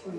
Yeah,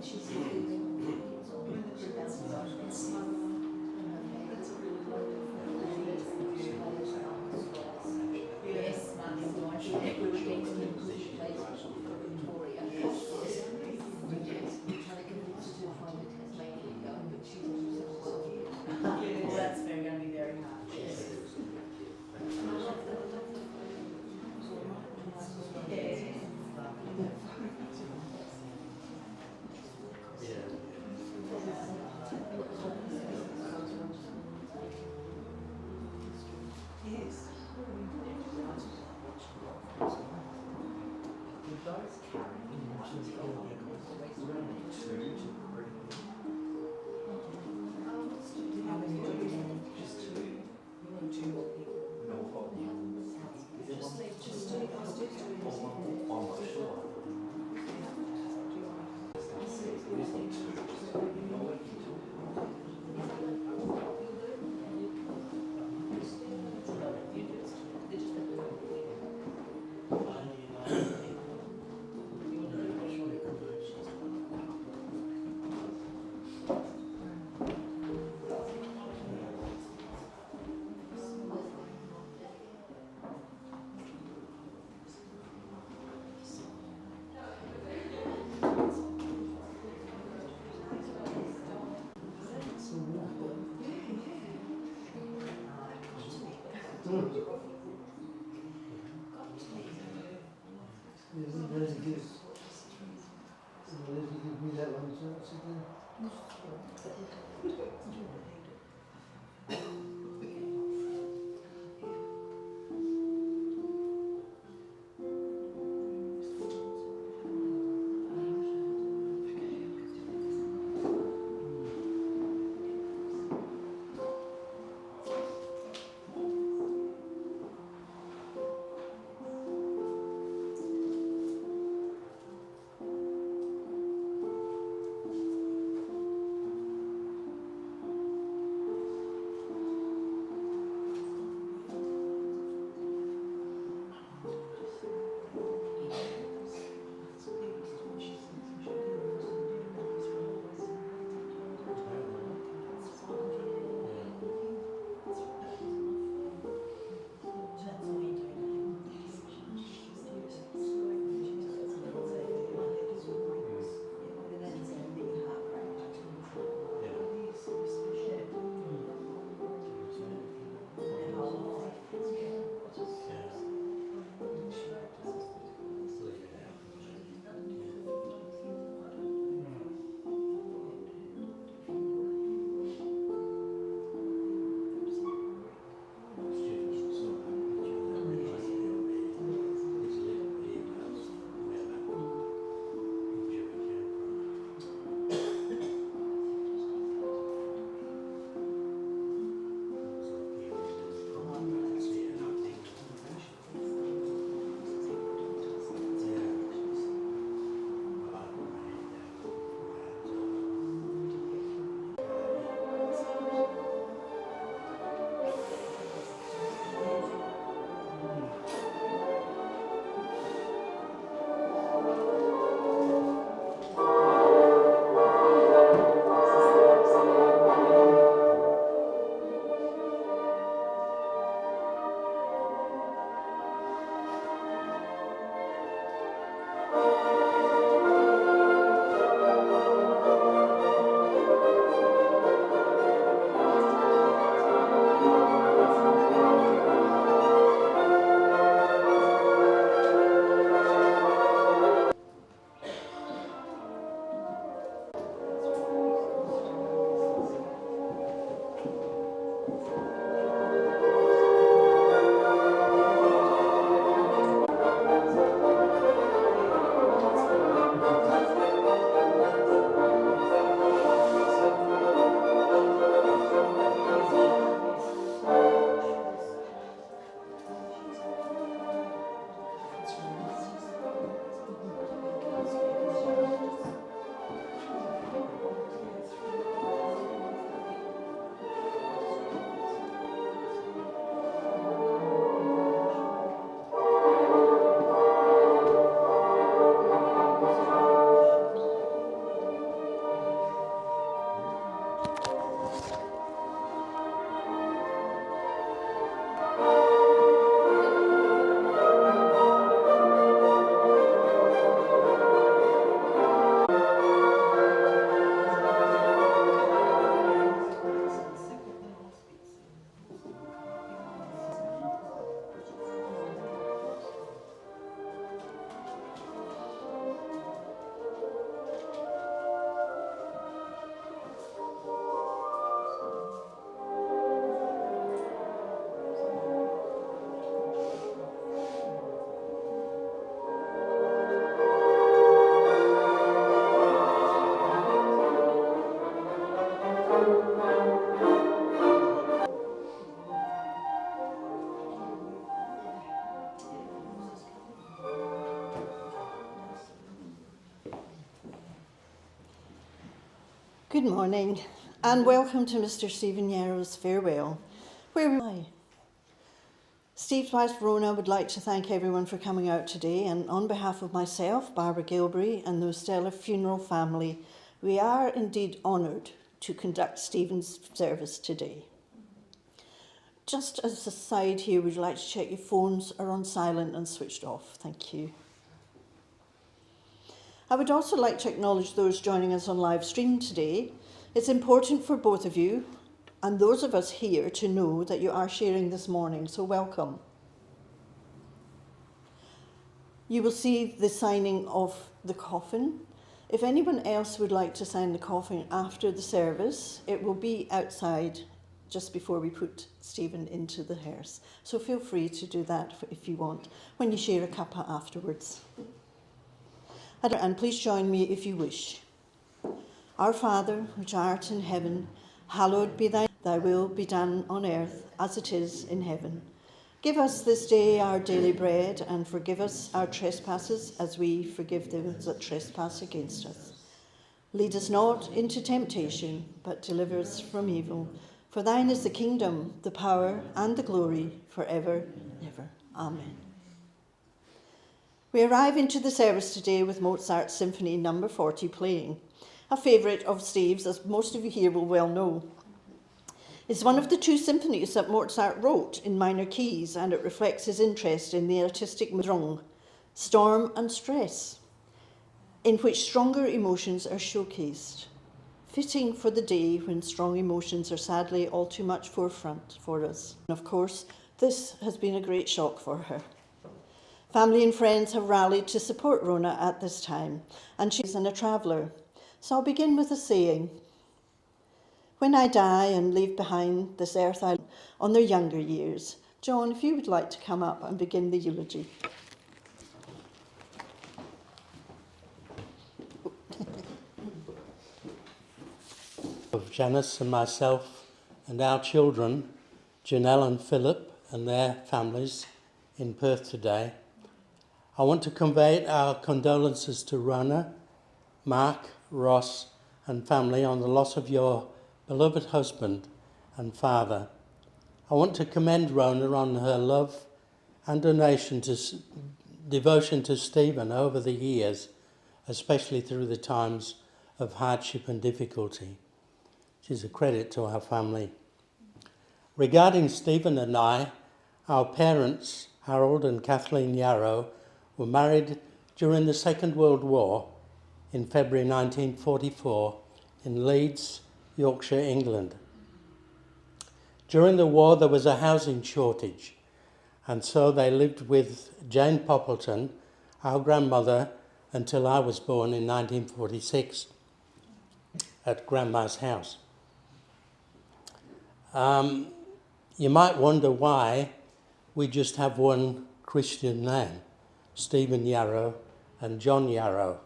she's the evil queen. Yes. Yes. Good morning and welcome to Mr. Stephen Yarrow's farewell. Steve's wife Rona would like to thank everyone for coming out today, and on behalf of myself, Barbara Gilbury and the Ostella funeral family, we are indeed honoured to conduct Stephen's service today. Just as a side here, would you like to check your phones are on silent and switched off? Thank you. I would also like to acknowledge those joining us on live stream today. It's important for both of you and those of us here to know that you are sharing this morning, so welcome. You will see the signing of the coffin. If anyone else would like to sign the coffin after the service, it will be outside just before we put Stephen into the hearse. So feel free to do that if you want, when you share a cuppa afterwards. And please join me if you wish. Our Father, which art in heaven, hallowed be thy will be done on earth as it is in heaven. Give us this day our daily bread, and forgive us our trespasses as we forgive those that trespass against us. Lead us not into temptation, but deliver us from evil. For thine is the kingdom, the power, and the glory, forever and ever. Amen. We arrive into the service today with Mozart's Symphony No. 40 playing, a favourite of Steve's, as most of you here will well know. It's one of the two symphonies that Mozart wrote in minor keys, and it reflects his interest in the artistic genre, storm and stress, in which stronger emotions are showcased. Fitting for the day when strong emotions are sadly all too much forefront for us. And of course, this has been a great shock for her. Family and friends have rallied to support Rona at this time, and she's a traveller. So I'll begin with a saying. When I die and leave behind this earth on their younger years. John, if you would like to come up and begin the eulogy. Of Janice and myself and our children, Janelle and Philip and their families in Perth today, I want to convey our condolences to Rona, Mark, Ross and family on the loss of your beloved husband and father. I want to commend Rona on her love and devotion to Stephen over the years, especially through the times of hardship and difficulty. She's a credit to our family. Regarding Stephen and I, our parents, Harold and Kathleen Yarrow, were married during the Second World War in February 1944 in Leeds, Yorkshire, England. During the war, there was a housing shortage, and so they lived with Jane Poppleton, our grandmother, until I was born in 1946 at Grandma's house. You might wonder why we just have one Christian name, Stephen Yarrow and John Yarrow.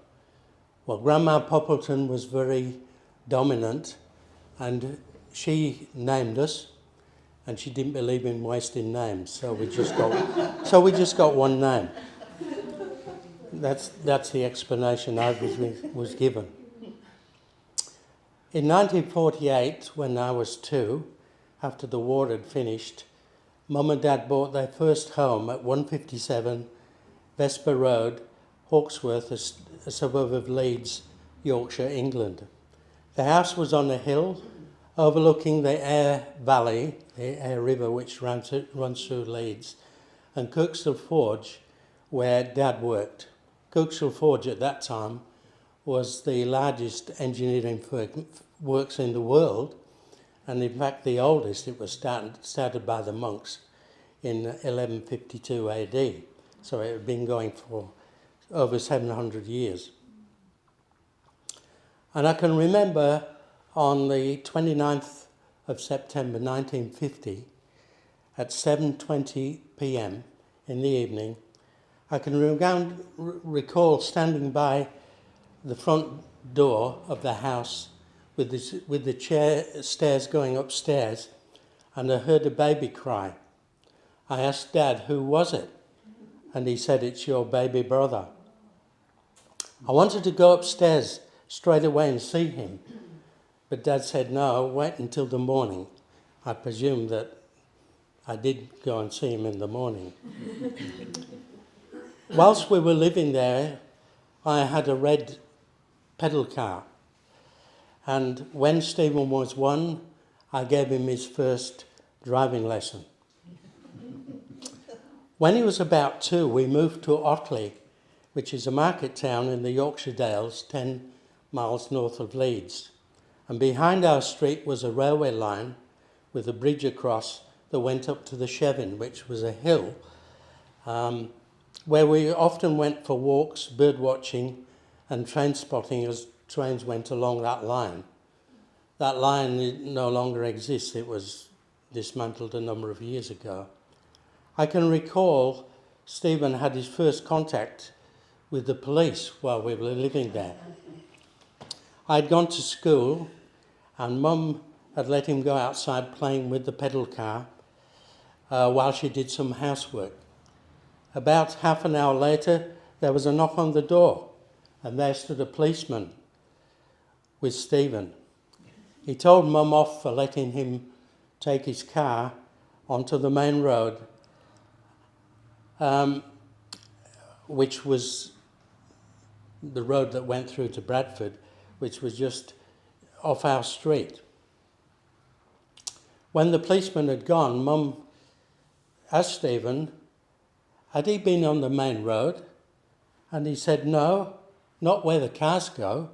Well, Grandma Poppleton was very dominant, and she named us, and she didn't believe in wasting names, so we just got one name. That's the explanation I was given. In 1948, when I was 2, after the war had finished, Mum and Dad bought their first home at 157 Vesper Road, Hawksworth, a suburb of Leeds, Yorkshire, England. The house was on a hill overlooking the Ayr Valley, the Ayr River which runs through Leeds, and Kirkstall Forge, where Dad worked. Kirkstall Forge at that time was the largest engineering works in the world, and in fact the oldest. It was started by the monks in 1152 AD, so it had been going for over 700 years. And I can remember on the 29th of September 1950 at 7:20 p.m. in the evening, I can recall standing by the front door of the house with the stairs going upstairs, and I heard a baby cry. I asked Dad, who was it? And he said, it's your baby brother. I wanted to go upstairs straight away and see him, But Dad said, no, wait until the morning. I presume that I did go and see him in the morning. Whilst we were living there, I had a red pedal car. And when Stephen was 1, I gave him his first driving lesson. When he was about 2, we moved to Otley, which is a market town in the Yorkshire Dales, 10 miles north of Leeds. And behind our street was a railway line with a bridge across that went up to the Chevin, which was a hill, where we often went for walks, bird watching and train spotting as trains went along that line. That line no longer exists. It was dismantled a number of years ago. I can recall Stephen had his first contact with the police while we were living there. I'd gone to school and Mum had let him go outside playing with the pedal car while she did some housework. About half an hour later, there was a knock on the door and there stood a policeman with Stephen. He told Mum off for letting him take his car onto the main road, which was the road that went through to Bradford, which was just off our street. When the policeman had gone, Mum asked Stephen, had he been on the main road? And he said, no, not where the cars go.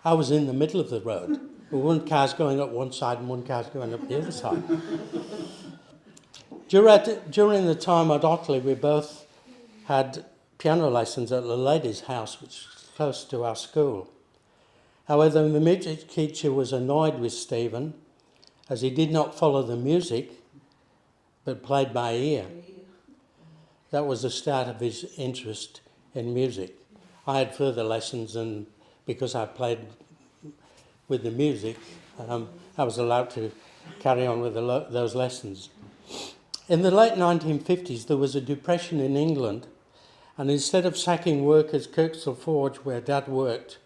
I was in the middle of the road. One car's going up one side and one car's going up the other side. During the time at Otley, we both had piano lessons at the lady's house, which was close to our school. However, the music teacher was annoyed with Stephen as he did not follow the music, but played by ear. That was the start of his interest in music. I had further lessons, and because I played with the music, I was allowed to carry on with those lessons. In the late 1950s, there was a depression in England, and instead of sacking workers, Kirksall Forge, where Dad worked,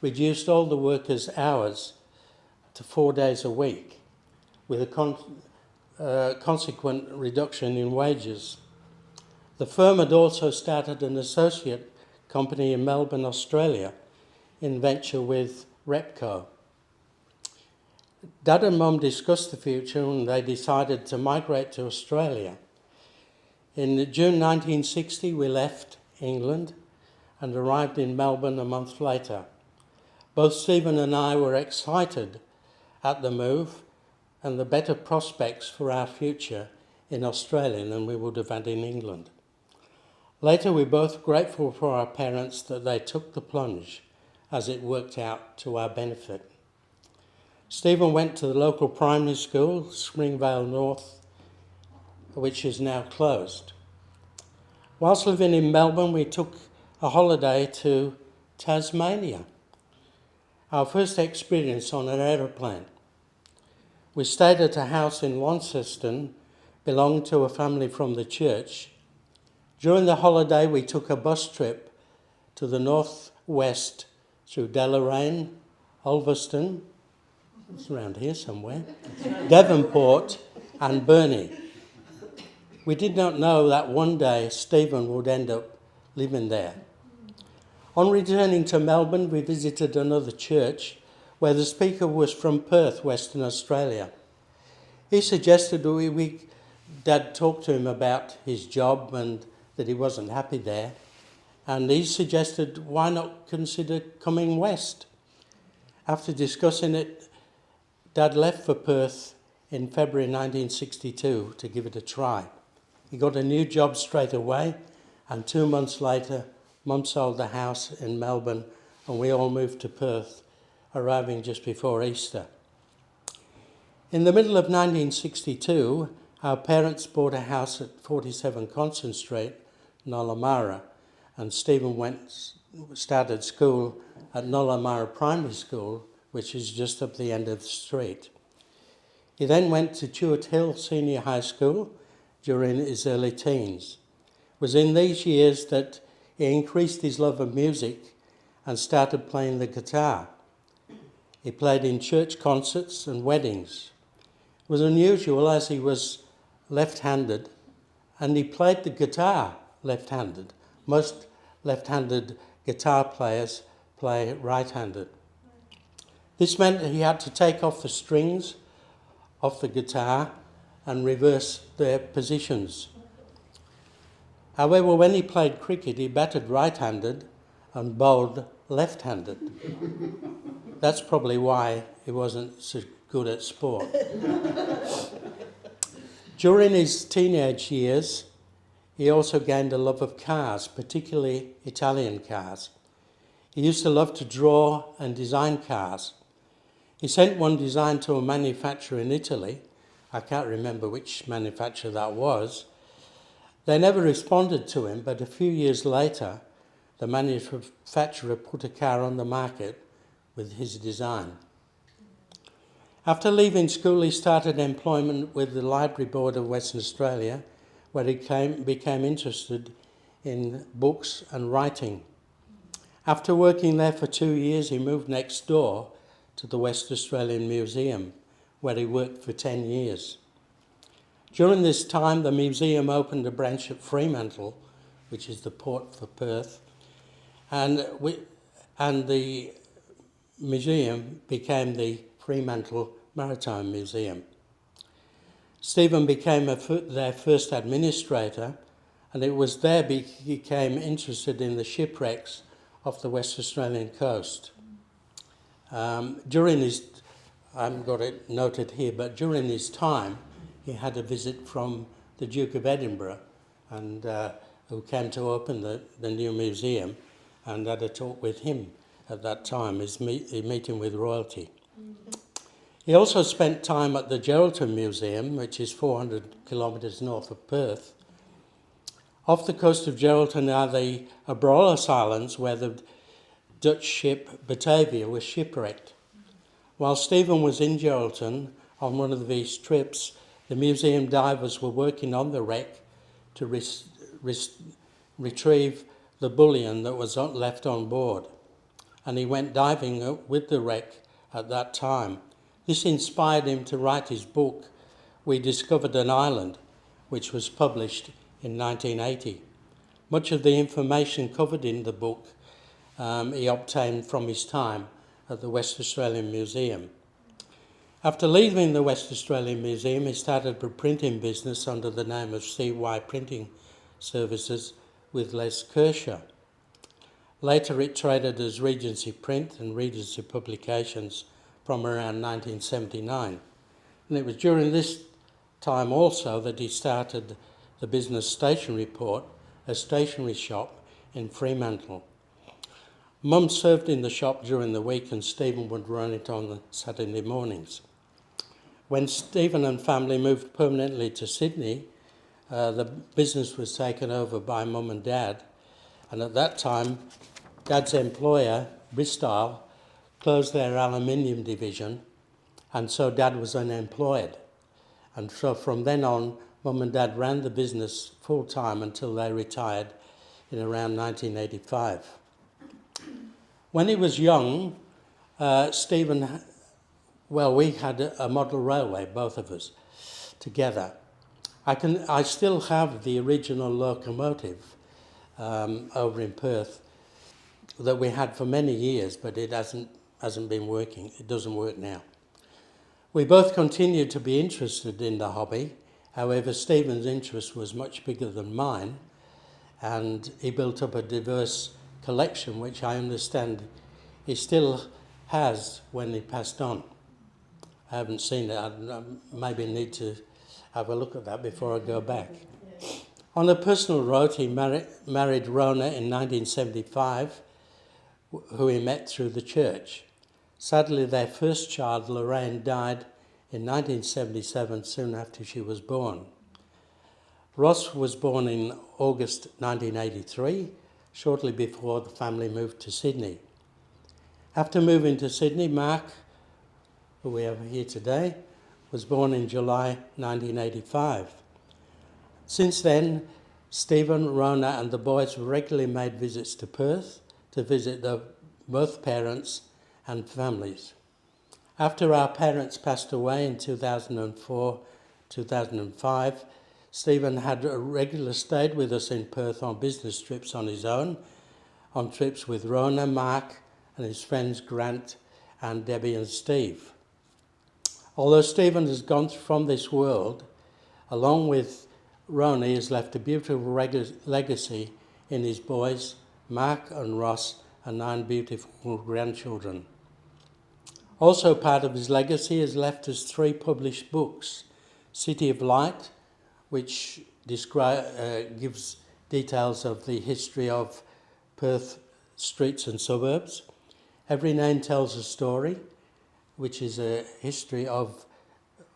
reduced all the workers' hours to 4 days a week, with a consequent reduction in wages. The firm had also started an associate company in Melbourne, Australia, in venture with Repco. Dad and Mum discussed the future and they decided to migrate to Australia. In June 1960, we left England and arrived in Melbourne a month later. Both Stephen and I were excited at the move and the better prospects for our future in Australia than we would have had in England. Later, we were both grateful for our parents that they took the plunge, as it worked out to our benefit. Stephen went to the local primary school, Springvale North, which is now closed. Whilst living in Melbourne, we took a holiday to Tasmania, our first experience on an aeroplane. We stayed at a house in Launceston, belonging to a family from the church. During the holiday, we took a bus trip to the northwest through Deloraine, Ulverston, it's around here somewhere, Devonport and Burnie. We did not know that one day Stephen would end up living there. On returning to Melbourne, we visited another church where the speaker was from Perth, Western Australia. He suggested Dad talk to him about his job and that he wasn't happy there. And he suggested, why not consider coming west? After discussing it, Dad left for Perth in February 1962 to give it a try. He got a new job straight away, and 2 months later, Mum sold the house in Melbourne and we all moved to Perth, arriving just before Easter. In the middle of 1962, our parents bought a house at 47 Constant Street, Nollamara, and Stephen started school at Nollamara Primary School, which is just up the end of the street. He then went to Chewett Hill Senior High School during his early teens. It was in these years that he increased his love of music and started playing the guitar. He played in church concerts and weddings. It was unusual as he was left-handed, and he played the guitar left-handed. Most left-handed guitar players play right-handed. This meant that he had to take off the strings of the guitar and reverse their positions. However, when he played cricket, he batted right-handed and bowled left-handed. That's probably why he wasn't so good at sport. During his teenage years, he also gained a love of cars, particularly Italian cars. He used to love to draw and design cars. He sent one design to a manufacturer in Italy. I can't remember which manufacturer that was. They never responded to him, but a few years later, the manufacturer put a car on the market with his design. After leaving school, he started employment with the Library Board of Western Australia, where he became interested in books and writing. After working there for 2 years, he moved next door to the West Australian Museum, where he worked for 10 years. During this time, the museum opened a branch at Fremantle, which is the port for Perth, and the museum became the Fremantle Maritime Museum. Stephen became their first administrator, and it was there he became interested in the shipwrecks off the West Australian coast. During his, I haven't got it noted here, but during his time, he had a visit from the Duke of Edinburgh, and who came to open the new museum, and had a talk with him at that time, his meeting with royalty. He also spent time at the Geraldton Museum, which is 400 kilometres north of Perth. Off the coast of Geraldton are the Abrolhos Islands, where the Dutch ship Batavia was shipwrecked. While Stephen was in Geraldton on one of these trips, the museum divers were working on the wreck to retrieve the bullion that was left on board, and he went diving with the wreck at that time. This inspired him to write his book, We Discovered an Island, which was published in 1980. Much of the information covered in the book he obtained from his time at the West Australian Museum. After leaving the West Australian Museum, he started a printing business under the name of CY Printing Services with Les Kershaw. Later it traded as Regency Print and Regency Publications from around 1979. And it was during this time also that he started the Business Stationery Port, a stationery shop in Fremantle. Mum served in the shop during the week, and Stephen would run it on the Saturday mornings. When Stephen and family moved permanently to Sydney, the business was taken over by Mum and Dad, and at that time, Dad's employer, Bristol, closed their aluminium division, and so Dad was unemployed. And so from then on, Mum and Dad ran the business full-time until they retired in around 1985. When he was young, Stephen, we had a model railway, both of us, together. I still have the original locomotive over in Perth that we had for many years, but it hasn't been working. It doesn't work now. We both continued to be interested in the hobby. However, Stephen's interest was much bigger than mine, and he built up a diverse collection, which I understand he still has when he passed on. I haven't seen it. I maybe need to have a look at that before I go back. On a personal note, he married Rona in 1975, who he met through the church. Sadly, their first child, Lorraine, died in 1977, soon after she was born. Ross was born in August 1983, shortly before the family moved to Sydney. After moving to Sydney, Mark, who we have here today, was born in July 1985. Since then, Stephen, Rona and the boys regularly made visits to Perth to visit both parents and families. After our parents passed away in 2004, 2005, Stephen had regularly stayed with us in Perth on business trips on his own, on trips with Rona, Mark, and his friends Grant and Debbie and Steve. Although Stephen has gone from this world, along with Rona, he has left a beautiful legacy in his boys, Mark and Ross, and 9 beautiful grandchildren. Also part of his legacy has left us 3 published books: City of Light, which gives details of the history of Perth streets and suburbs. Every Name Tells a Story, which is a history of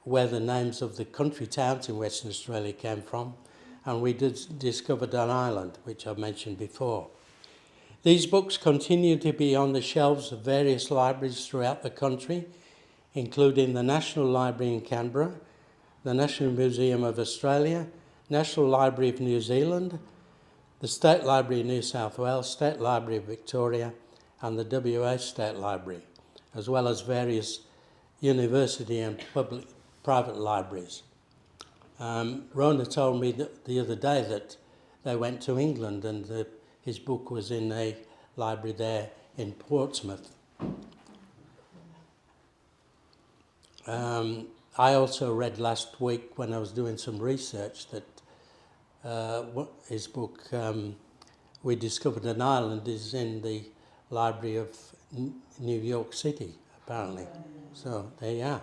where the names of the country towns in Western Australia came from. And we discovered an island, which I've mentioned before. These books continue to be on the shelves of various libraries throughout the country, including the National Library in Canberra, the National Museum of Australia, National Library of New Zealand, the State Library of New South Wales, State Library of Victoria, and the WA State Library, as well as various university and private libraries. Rona told me the other day that they went to England and his book was in a library there in Portsmouth. I also read last week when I was doing some research that his book, We Discovered an Island, is in the Library of New York City, apparently. So there you are.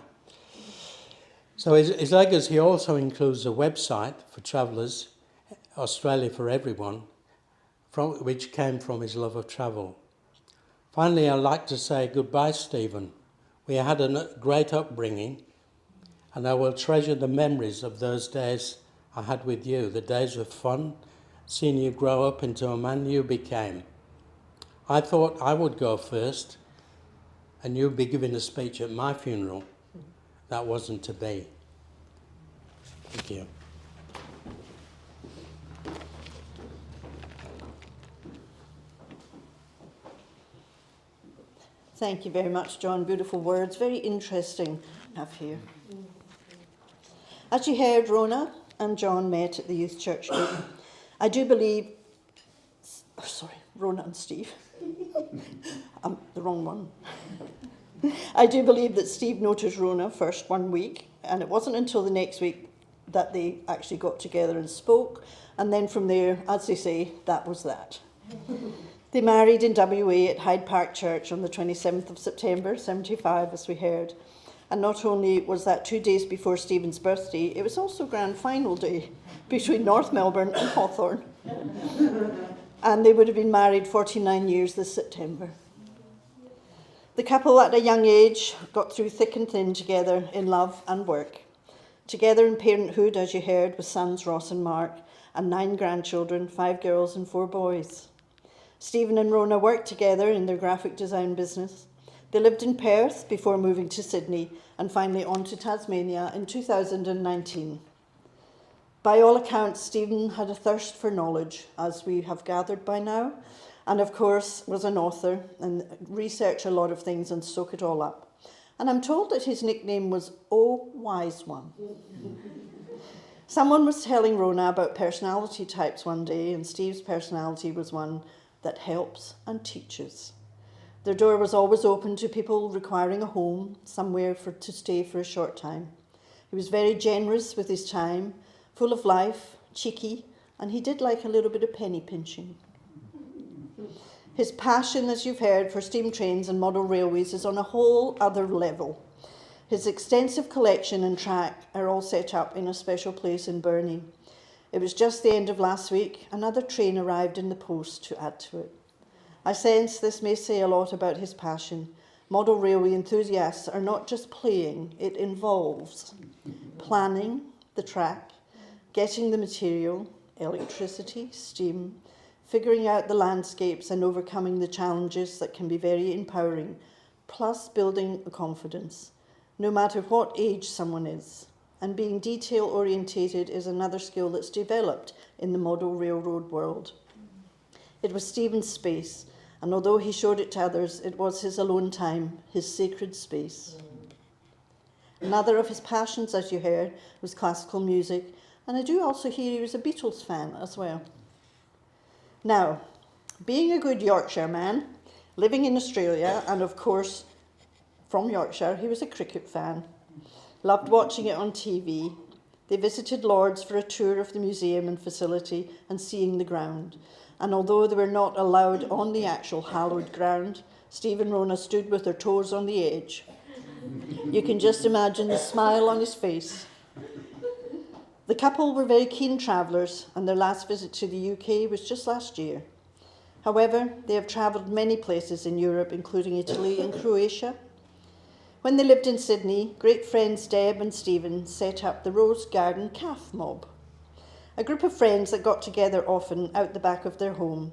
So his legacy also includes a website for travellers, Australia for Everyone, which came from his love of travel. Finally, I'd like to say goodbye, Stephen. We had a great upbringing, and I will treasure the memories of those days I had with you, the days of fun, seeing you grow up into a man you became. I thought I would go first, and you'd be giving a speech at my funeral. That wasn't to be. Thank you. Thank you very much, John. Beautiful words. Very interesting to have here. As you heard, Rona and John met at the youth church group. I do believe... Rona and Steve. I'm the wrong one. I do believe that Steve noticed Rona first one week, and it wasn't until the next week that they actually got together and spoke, and then from there, as they say, that was that. They married in WA at Hyde Park Church on the 27th of September, 75, as we heard. And not only was that 2 days before Stephen's birthday, it was also grand final day between North Melbourne and Hawthorn. And they would have been married 49 years this September. The couple at a young age got through thick and thin together in love and work. Together in parenthood, as you heard, with sons Ross and Mark, and 9 grandchildren, 5 girls and 4 boys. Stephen and Rona worked together in their graphic design business. They lived in Perth before moving to Sydney and finally on to Tasmania in 2019. By all accounts, Stephen had a thirst for knowledge, as we have gathered by now, and of course was an author and researched a lot of things and soak it all up. And I'm told that his nickname was O Wise One. Someone was telling Rona about personality types one day, and Steve's personality was one that helps and teaches. Their door was always open to people requiring a home, somewhere to stay for a short time. He was very generous with his time, full of life, cheeky, and he did like a little bit of penny pinching. His passion, as you've heard, for steam trains and model railways is on a whole other level. His extensive collection and track are all set up in a special place in Burnie. It was just the end of last week, another train arrived in the post to add to it. I sense this may say a lot about his passion. Model railway enthusiasts are not just playing, it involves planning the track, getting the material, electricity, steam, figuring out the landscapes and overcoming the challenges that can be very empowering, plus building a confidence, no matter what age someone is. And being detail-orientated is another skill that's developed in the model railroad world. It was Stephen's space, and although he showed it to others, it was his alone time, his sacred space. Another of his passions, as you heard, was classical music, and I do also hear he was a Beatles fan as well. Now, being a good Yorkshire man, living in Australia, and of course from Yorkshire, he was a cricket fan. Loved watching it on TV. They visited Lord's for a tour of the museum and facility and seeing the ground. And although they were not allowed on the actual hallowed ground, Steve and Rona stood with their toes on the edge. You can just imagine the smile on his face. The couple were very keen travellers, and their last visit to the UK was just last year. However, they have travelled many places in Europe, including Italy and Croatia. When they lived in Sydney, great friends Deb and Stephen set up the Rose Garden Calf Mob, a group of friends that got together often out the back of their home.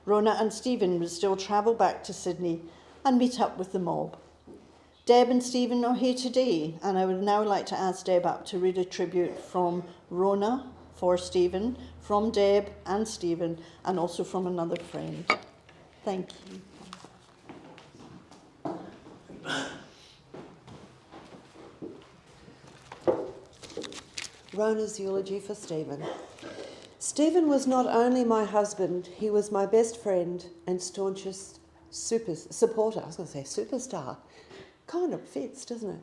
Rona and Stephen would still travel back to Sydney and meet up with the mob. Deb and Stephen are here today, and I would now like to ask Deb up to read a tribute from Rona for Stephen, from Deb and Stephen, and also from another friend. Thank you. Rona's eulogy for Stephen. Stephen was not only my husband, he was my best friend and staunchest supporter. I was going to say superstar. Kind of fits, doesn't it?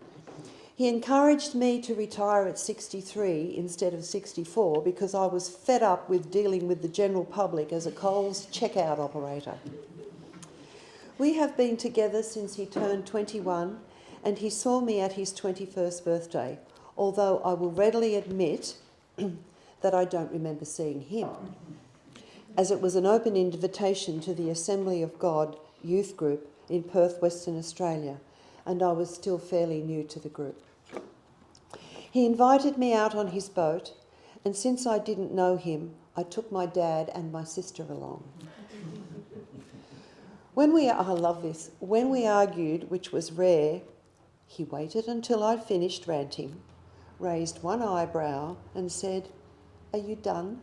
He encouraged me to retire at 63 instead of 64 because I was fed up with dealing with the general public as a Coles checkout operator. We have been together since he turned 21 and he saw me at his 21st birthday, although I will readily admit that I don't remember seeing him, as it was an open invitation to the Assembly of God youth group in Perth, Western Australia, and I was still fairly new to the group. He invited me out on his boat, and since I didn't know him, I took my dad and my sister along. When we argued, which was rare, he waited until I'd finished ranting, raised one eyebrow and said, "Are you done?"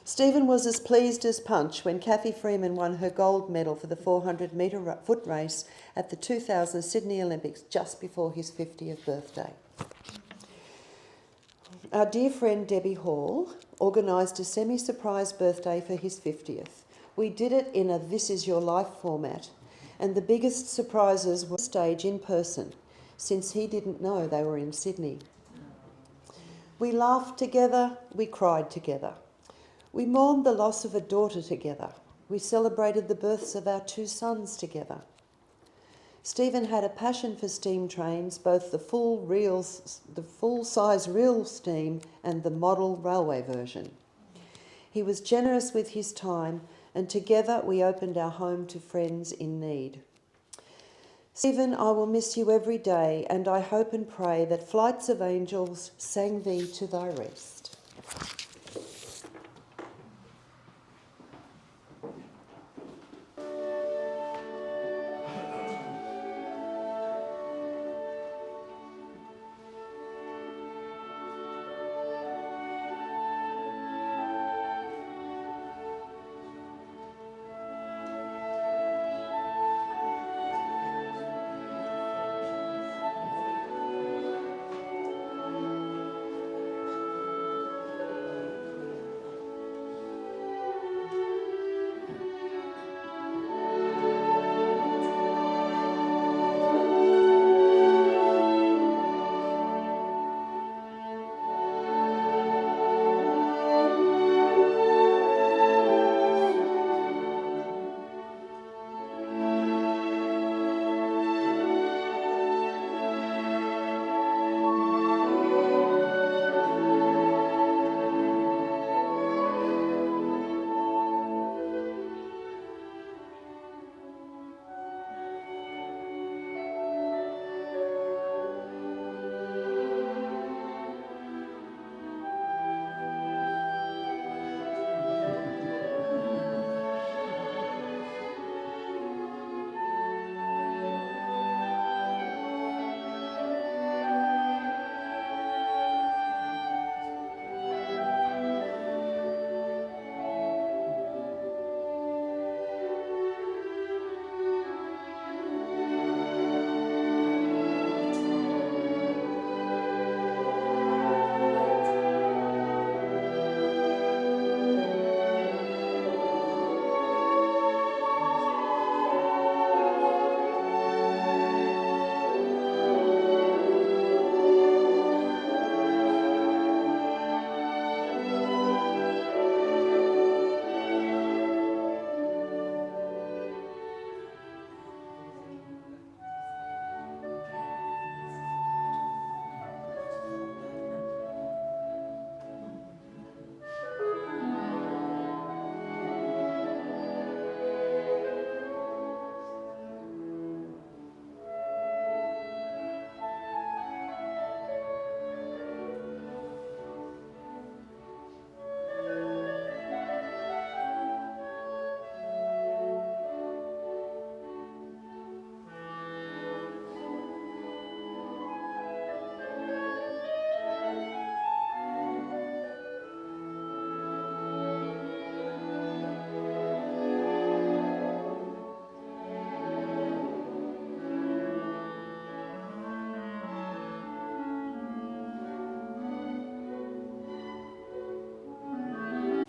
Stephen was as pleased as Punch when Kathy Freeman won her gold medal for the 400-metre foot race at the 2000 Sydney Olympics just before his 50th birthday. Our dear friend Debbie Hall organised a semi-surprise birthday for his 50th. We did it in a This Is Your Life format, and the biggest surprises were stage in person, since he didn't know they were in Sydney. We laughed together, we cried together. We mourned the loss of a daughter together. We celebrated the births of our 2 sons together. Stephen had a passion for steam trains, both the full-size real steam and the model railway version. He was generous with his time, and together we opened our home to friends in need. Stephen, I will miss you every day, and I hope and pray that flights of angels sang thee to thy rest.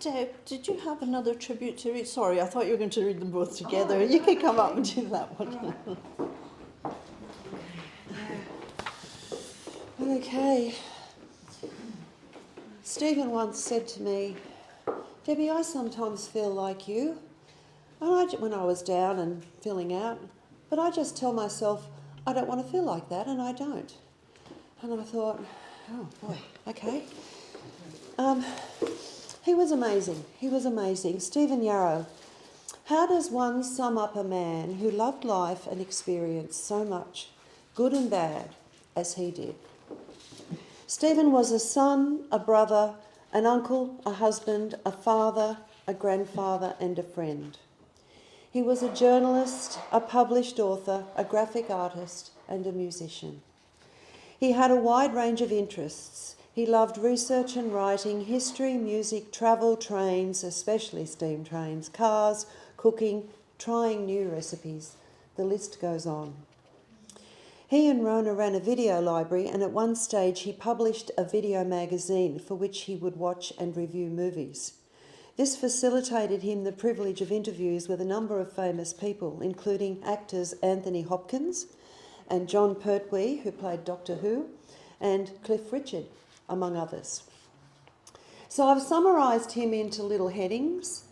Deb, did you have another tribute to read? Sorry, I thought you were going to read them both together. You can come up and do that one. Okay. Stephen once said to me, Debbie, I sometimes feel like you, when I was down and feeling out, but I just tell myself I don't want to feel like that, and I don't. And I thought, oh boy, okay. He was amazing. He was amazing. Stephen Yarrow. How does one sum up a man who loved life and experience so much, good and bad, as he did? Stephen was a son, a brother, an uncle, a husband, a father, a grandfather, and a friend. He was a journalist, a published author, a graphic artist, and a musician. He had a wide range of interests. He loved research and writing, history, music, travel, trains, especially steam trains, cars, cooking, trying new recipes. The list goes on. He and Rona ran a video library, and at one stage he published a video magazine for which he would watch and review movies. This facilitated him the privilege of interviews with a number of famous people, including actors Anthony Hopkins and John Pertwee, who played Doctor Who, and Cliff Richard, among others. So I've summarised him into little headings.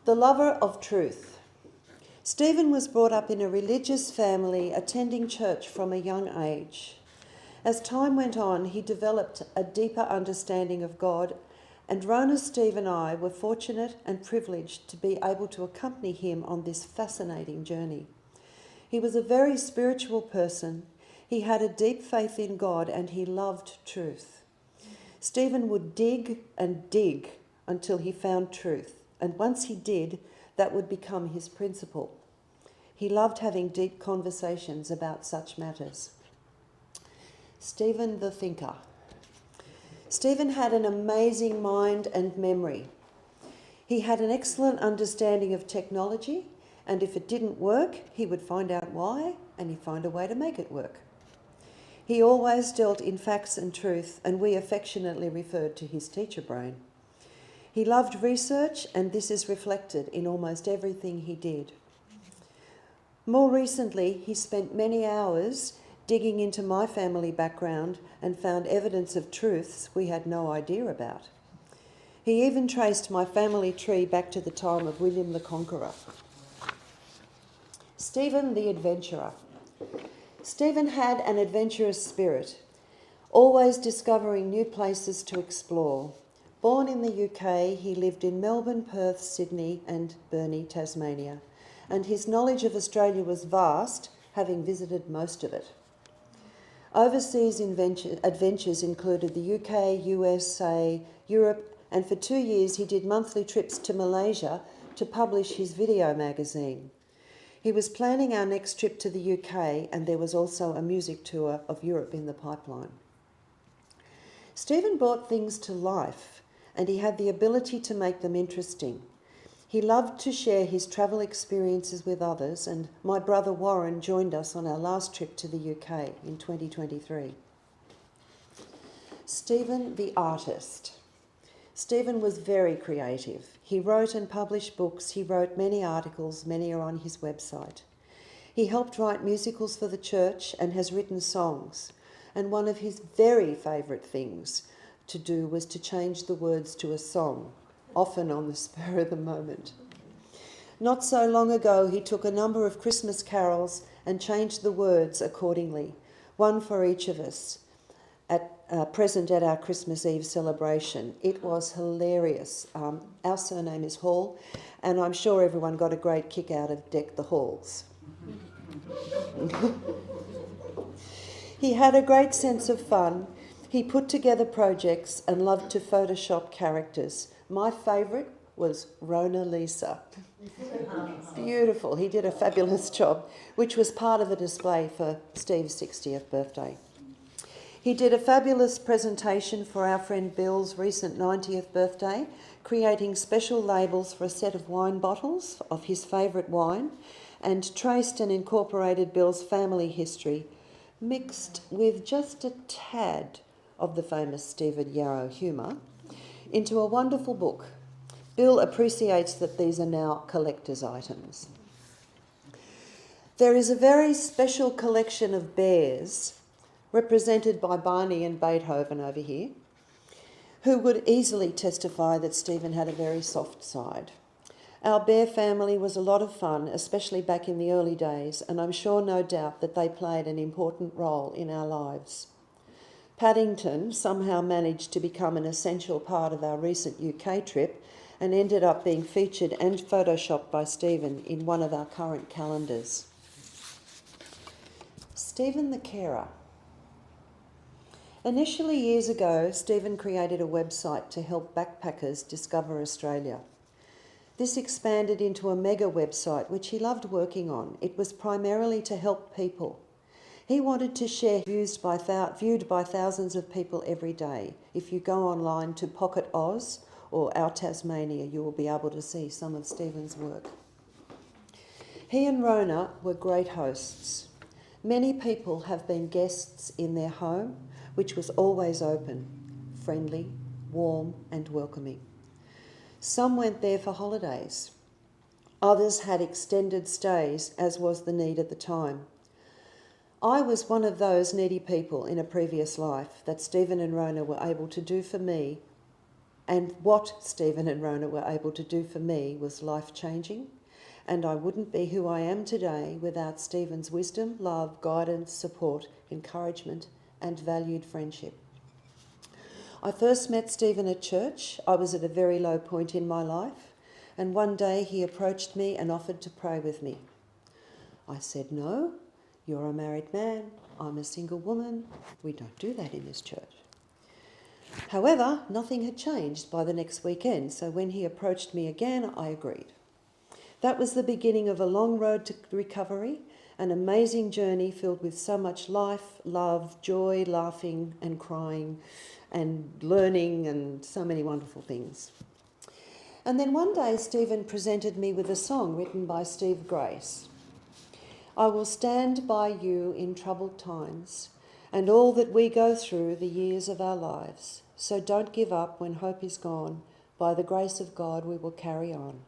The lover of truth. Stephen was brought up in a religious family, attending church from a young age. As time went on, he developed a deeper understanding of God, and Rona, Steve and I were fortunate and privileged to be able to accompany him on this fascinating journey. He was a very spiritual person. He had a deep faith in God, and he loved truth. Stephen would dig and dig until he found truth, and once he did, that would become his principle. He loved having deep conversations about such matters. Stephen the thinker. Stephen had an amazing mind and memory. He had an excellent understanding of technology, and if it didn't work, he would find out why, and he'd find a way to make it work. He always dealt in facts and truth, and we affectionately referred to his teacher brain. He loved research, and this is reflected in almost everything he did. More recently, he spent many hours digging into my family background and found evidence of truths we had no idea about. He even traced my family tree back to the time of William the Conqueror. Stephen the adventurer. Stephen had an adventurous spirit, always discovering new places to explore. Born in the UK, he lived in Melbourne, Perth, Sydney and Burnie, Tasmania, and his knowledge of Australia was vast, having visited most of it. Overseas adventures included the UK, USA, Europe, and for 2 years he did monthly trips to Malaysia to publish his video magazine. He was planning our next trip to the UK, and there was also a music tour of Europe in the pipeline. Stephen brought things to life, and he had the ability to make them interesting. He loved to share his travel experiences with others, and my brother Warren joined us on our last trip to the UK in 2023. Stephen the artist. Stephen was very creative. He wrote and published books. He wrote many articles. Many are on his website. He helped write musicals for the church and has written songs. And one of his very favourite things to do was to change the words to a song, often on the spur of the moment. Not so long ago, he took a number of Christmas carols and changed the words accordingly, one for each of us, present at our Christmas Eve celebration. It was hilarious. Our surname is Hall, and I'm sure everyone got a great kick out of Deck the Halls. He had a great sense of fun. He put together projects and loved to Photoshop characters. My favourite was Rona Lisa. Beautiful. He did a fabulous job, which was part of a display for Steve's 60th birthday. He did a fabulous presentation for our friend Bill's recent 90th birthday, creating special labels for a set of wine bottles of his favourite wine, and traced and incorporated Bill's family history, mixed with just a tad of the famous Stephen Yarrow humour, into a wonderful book Bill appreciates that these are now collector's items. There is a very special collection of bears, represented by Barney and Beethoven over here, who would easily testify that Stephen had a very soft side. Our bear family was a lot of fun, especially back in the early days, and I'm sure no doubt that they played an important role in our lives. Paddington somehow managed to become an essential part of our recent UK trip and ended up being featured and photoshopped by Stephen in one of our current calendars. Stephen the Carer. Initially, years ago, Stephen created a website to help backpackers discover Australia. This expanded into a mega website which he loved working on. It was primarily to help people. He wanted to share viewed by thousands of people every day. If you go online to Pocket Oz or Our Tasmania, you will be able to see some of Stephen's work. He and Rona were great hosts. Many people have been guests in their home, which was always open, friendly, warm and welcoming. Some went there for holidays. Others had extended stays, as was the need at the time. I was one of those needy people in a previous life that Stephen and Rona were able to do for me, and what Stephen and Rona were able to do for me was life-changing, and I wouldn't be who I am today without Stephen's wisdom, love, guidance, support, encouragement, and valued friendship. I first met Stephen at church. I was at a very low point in my life, and one day he approached me and offered to pray with me. I said, "No, you're a married man, I'm a single woman, we don't do that in this church." However, nothing had changed by the next weekend, so when he approached me again, I agreed. That was the beginning of a long road to recovery, an amazing journey filled with so much life, love, joy, laughing and crying and learning and so many wonderful things. And then one day Stephen presented me with a song written by Steve Grace. "I will stand by you in troubled times and all that we go through the years of our lives. So don't give up when hope is gone. By the grace of God we will carry on.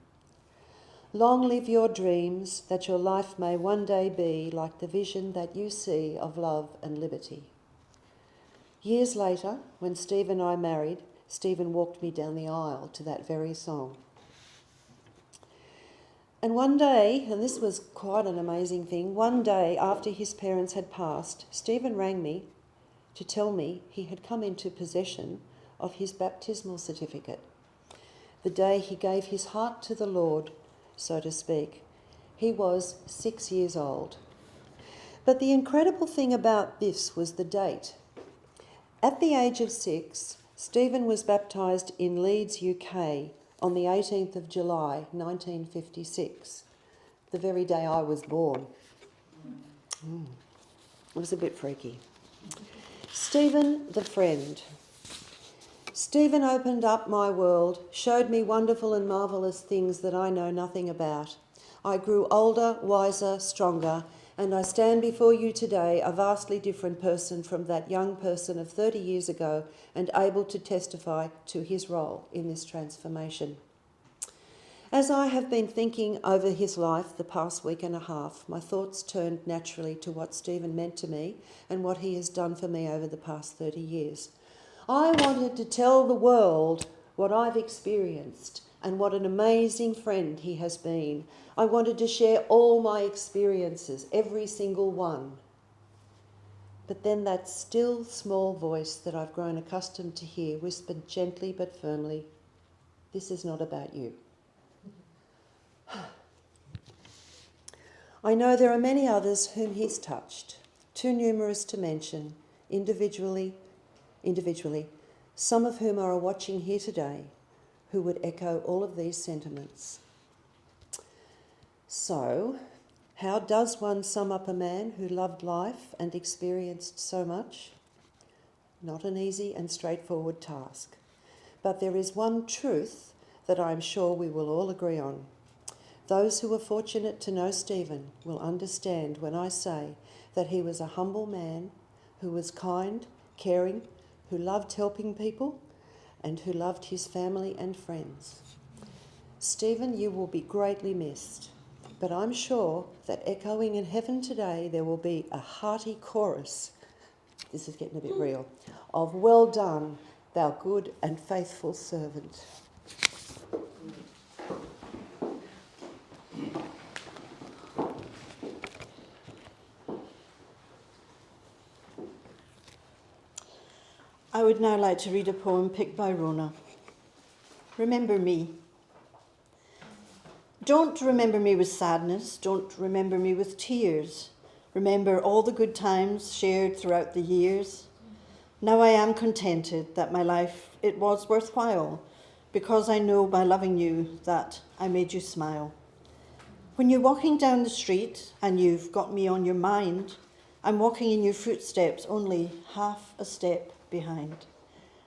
Long live your dreams, that your life may one day be like the vision that you see of love and liberty." Years later, when Steve and I married, Stephen walked me down the aisle to that very song. And one day, and this was quite an amazing thing, one day after his parents had passed, Stephen rang me to tell me he had come into possession of his baptismal certificate. The day he gave his heart to the Lord, so to speak. He was 6 years old. But the incredible thing about this was the date. At the age of 6, Stephen was baptised in Leeds, UK, on the 18th of July, 1956, the very day I was born. It was a bit freaky. Stephen the Friend. Stephen opened up my world, showed me wonderful and marvellous things that I know nothing about. I grew older, wiser, stronger, and I stand before you today a vastly different person from that young person of 30 years ago and able to testify to his role in this transformation. As I have been thinking over his life the past week and a half, my thoughts turned naturally to what Stephen meant to me and what he has done for me over the past 30 years. I wanted to tell the world what I've experienced and what an amazing friend he has been. I wanted to share all my experiences, every single one. But then that still small voice that I've grown accustomed to hear whispered gently but firmly, "This is not about you." I know there are many others whom he's touched, too numerous to mention, individually, some of whom are watching here today, who would echo all of these sentiments. So, how does one sum up a man who loved life and experienced so much? Not an easy and straightforward task. But there is one truth that I am sure we will all agree on. Those who were fortunate to know Stephen will understand when I say that he was a humble man who was kind, caring, who loved helping people, and who loved his family and friends. Stephen, you will be greatly missed, but I'm sure that echoing in heaven today there will be a hearty chorus, this is getting a bit real, of well done, thou good and faithful servant. I would now like to read a poem picked by Rona. Remember me. Don't remember me with sadness, don't remember me with tears. Remember all the good times shared throughout the years. Now I am contented that my life, it was worthwhile, because I know by loving you that I made you smile. When you're walking down the street and you've got me on your mind, I'm walking in your footsteps only half a step behind.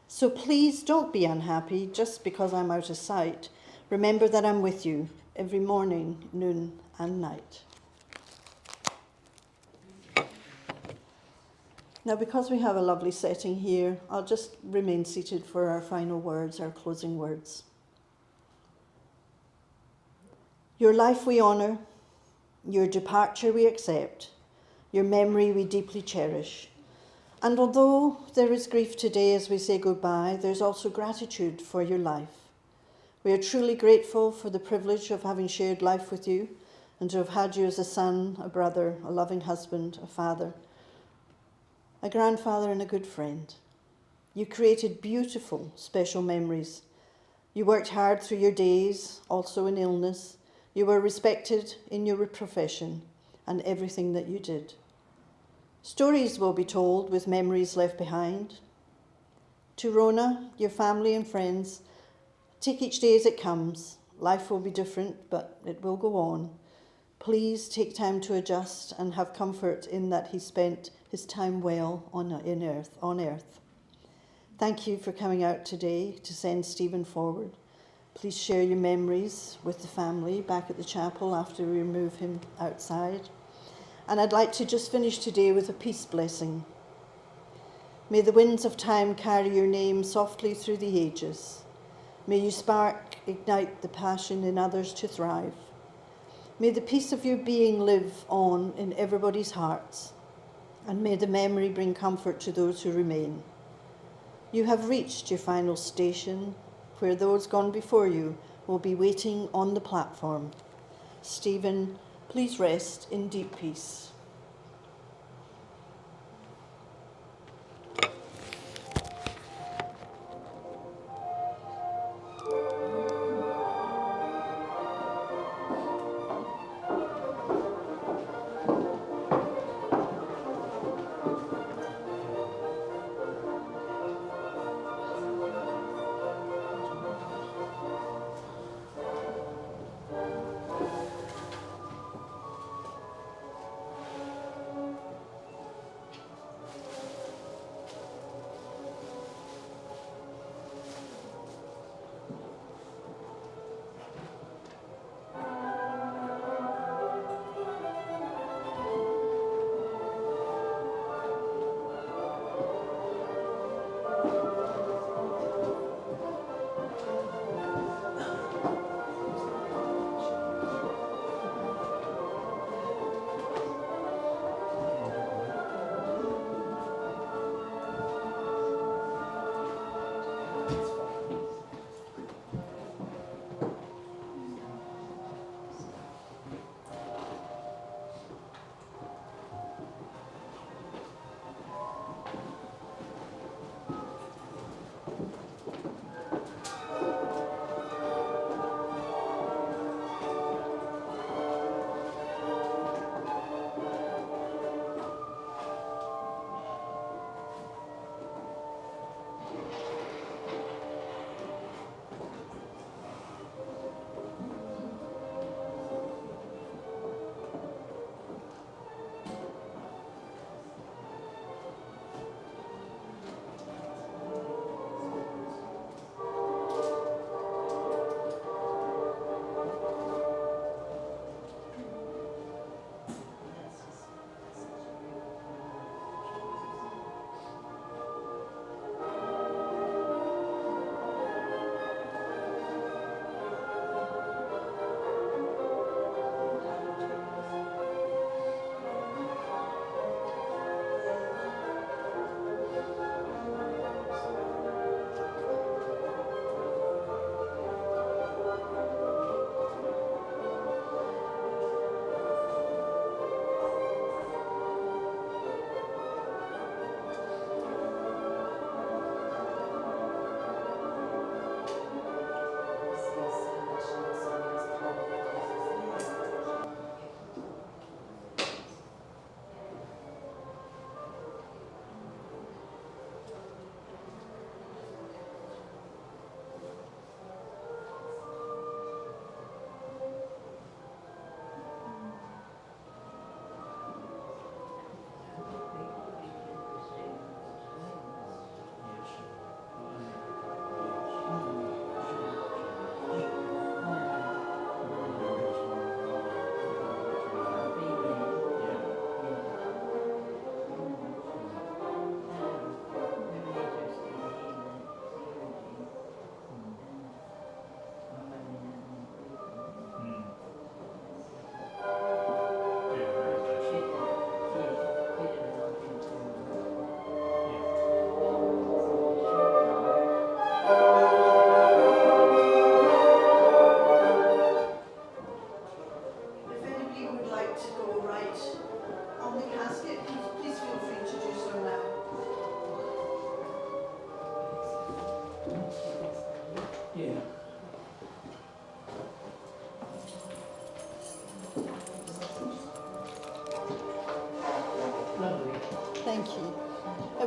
So please don't be unhappy just because I'm out of sight. Remember that I'm with you every morning, noon and night. Now, because we have a lovely setting here, I'll just remain seated for our final words, our closing words. Your life we honour, your departure we accept, your memory we deeply cherish. And although there is grief today as we say goodbye, there's also gratitude for your life. We are truly grateful for the privilege of having shared life with you and to have had you as a son, a brother, a loving husband, a father, a grandfather and a good friend. You created beautiful, special memories. You worked hard through your days, also in illness. You were respected in your profession and everything that you did. Stories will be told with memories left behind. To Rona, your family and friends, take each day as it comes. Life will be different, but it will go on. Please take time to adjust and have comfort in that he spent his time well on earth. Thank you for coming out today to send Stephen forward. Please share your memories with the family back at the chapel after we remove him outside. And I'd like to just finish today with a peace blessing. May the winds of time carry your name softly through the ages. May you ignite the passion in others to thrive. May the peace of your being live on in everybody's hearts. And may the memory bring comfort to those who remain. You have reached your final station, where those gone before you will be waiting on the platform. Stephen, please rest in deep peace.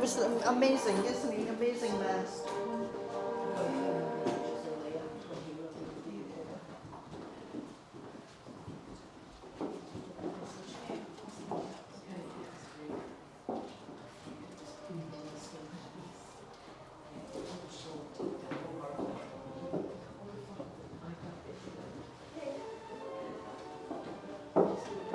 was amazing, isn't he? Amazing last.